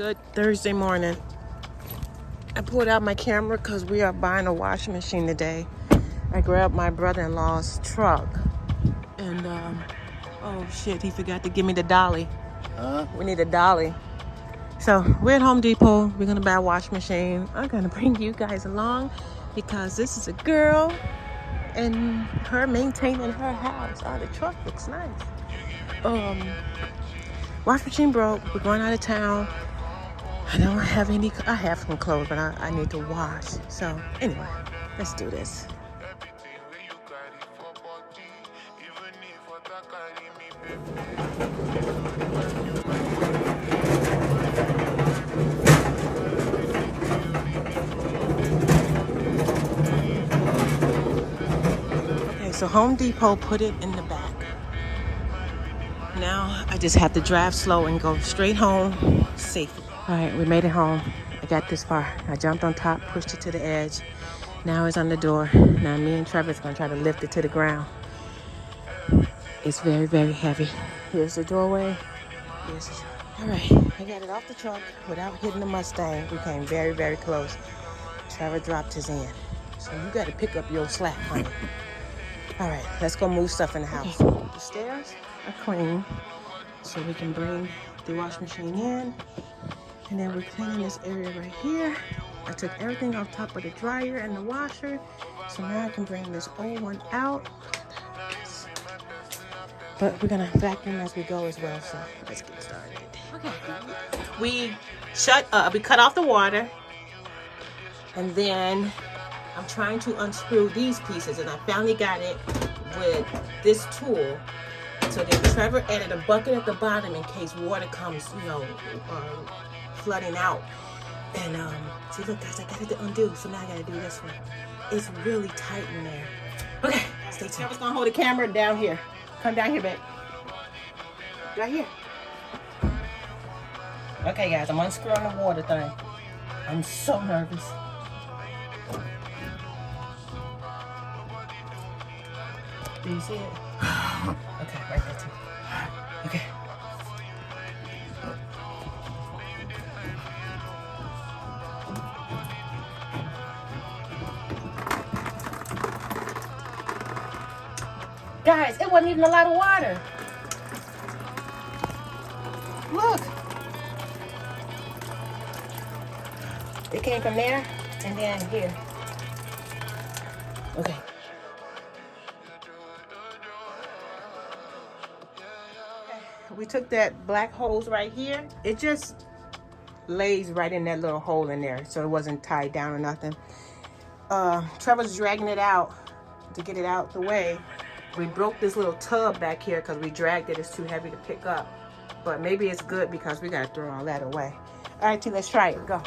Good Thursday morning. I pulled out my camera because we are buying a washing machine today. I grabbed my brother-in-law's truck and oh shit, he forgot to give me the dolly. We need a dolly. So we're at Home Depot. We're gonna buy a washing machine. I'm gonna bring you guys along because this is a girl and her maintaining her house. Oh, the truck looks nice. Washing machine broke. We're going out of town. I don't have any. I have some clothes, but I need to wash. So anyway, let's do this. Okay, so Home Depot put it in the back. Now I just have to drive slow and go straight home safely. All right, we made it home. I got this far. I jumped on top, pushed it to the edge. Now it's on the door. Now me and Trevor's gonna try to lift it to the ground. It's very, very heavy. Here's the doorway. All right, I got it off the truck without hitting the Mustang. We came very, very close. Trevor dropped his end. So you gotta pick up your slack, honey. All right, let's go move stuff in the house. Okay. The stairs are clean, so we can bring the washing machine in. And then we're cleaning this area right here. I took everything off top of the dryer and the washer. So now I can bring this old one out. But we're gonna vacuum as we go as well, so let's get started. Okay. We cut off the water. And then I'm trying to unscrew these pieces, and I finally got it with this tool. So then Trevor added a bucket at the bottom in case water comes, flooding out. And see, look guys, I got it to undo, so now I gotta do this one. It's really tight in there. Okay, stay tuned. Trevor's gonna hold the camera down here. Come down here, babe. Right here. Okay guys, I'm unscrewing the water thing. I'm so nervous. Do you see it? Okay, right there too. Okay. Guys, it wasn't even a lot of water. Look. It came from there and then here. Okay. We took that black hose right here. It just lays right in that little hole in there, so it wasn't tied down or nothing. Trevor's dragging it out to get it out the way. We broke this little tub back here because we dragged it. It's too heavy to pick up. But maybe it's good because we got to throw all that away. All right, T, let's try it. Go.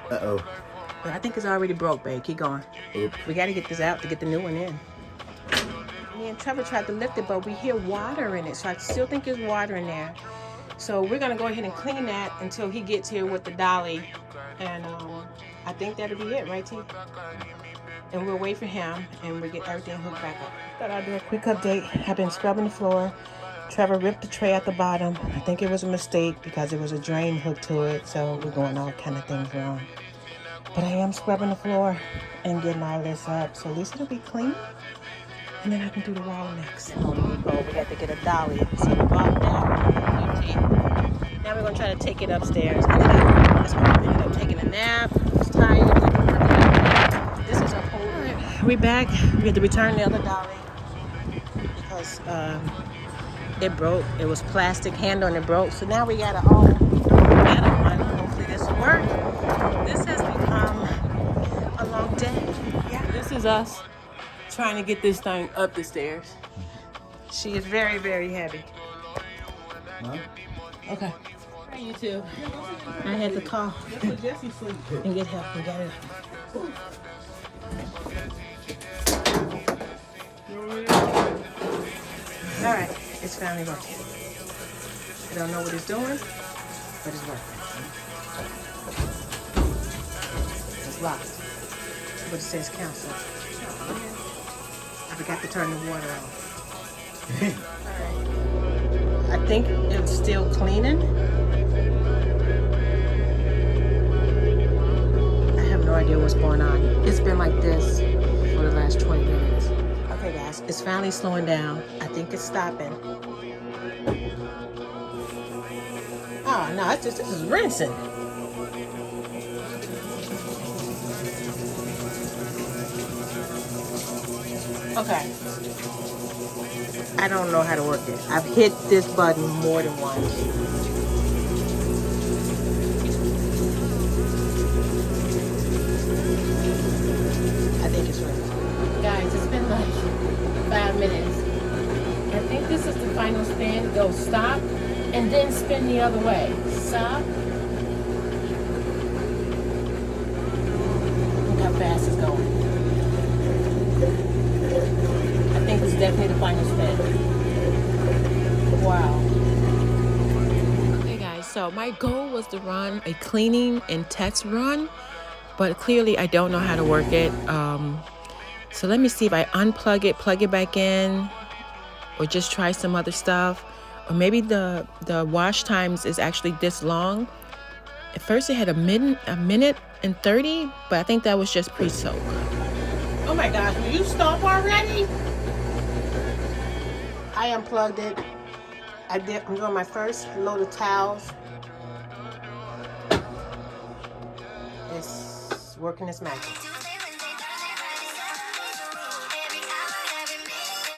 Uh-oh. But I think it's already broke, babe. Keep going. Oops. We got to get this out to get the new one in. Me and Trevor tried to lift it, but we hear water in it. So I still think there's water in there. So we're going to go ahead and clean that until he gets here with the dolly. And I think that'll be it, right, T? And we'll wait for him and we'll get everything hooked back up. Thought I'd do a quick update. I've been scrubbing the floor. Trevor ripped the tray at the bottom. I think it was a mistake because there was a drain hooked to it. So we're going all kind of things wrong. But I am scrubbing the floor and getting all this up. So at least it'll be clean. And then I can do the wall next. Home Depot, we had to get a dolly. So we bought that. Now we're going to try to take it upstairs. I ended up taking a nap. I was tired. This is a whole... Right, we're back. We had to return the other dolly because it broke. It was plastic handle and it broke. So now we got a whole metal one. Hopefully this will work. This has become a long day. Yeah, this is us trying to get this thing up the stairs. She is very, very heavy. Huh? Okay. Hey, you two. I had to call and get help and get it up. All right, it's finally working. I don't know what it's doing, but it's working. It's locked, but it says cancel. I forgot to turn the water off. Alright. I think it's still cleaning. I have no idea what's going on. It's been like this for the last 20 minutes. Okay guys, it's finally slowing down. I think it's stopping. Oh no, it's just, this is rinsing. Okay. I don't know how to work it. I've hit this button more than once. I think it's rinsing. Guys, it's been like 5 minutes. I think this is the final spin. Go stop and then spin the other way. Stop. Look how fast it's going. I think it's definitely the final spin. Wow. Okay guys, so my goal was to run a cleaning and test run, but clearly I don't know how to work it. So let me see if I unplug it, plug it back in, or just try some other stuff. Or maybe the wash times is actually this long. At first it had a minute and 30, but I think that was just pre-soak. Oh my gosh, will you stop already? I unplugged it. I'm doing my first load of towels. It's working its magic.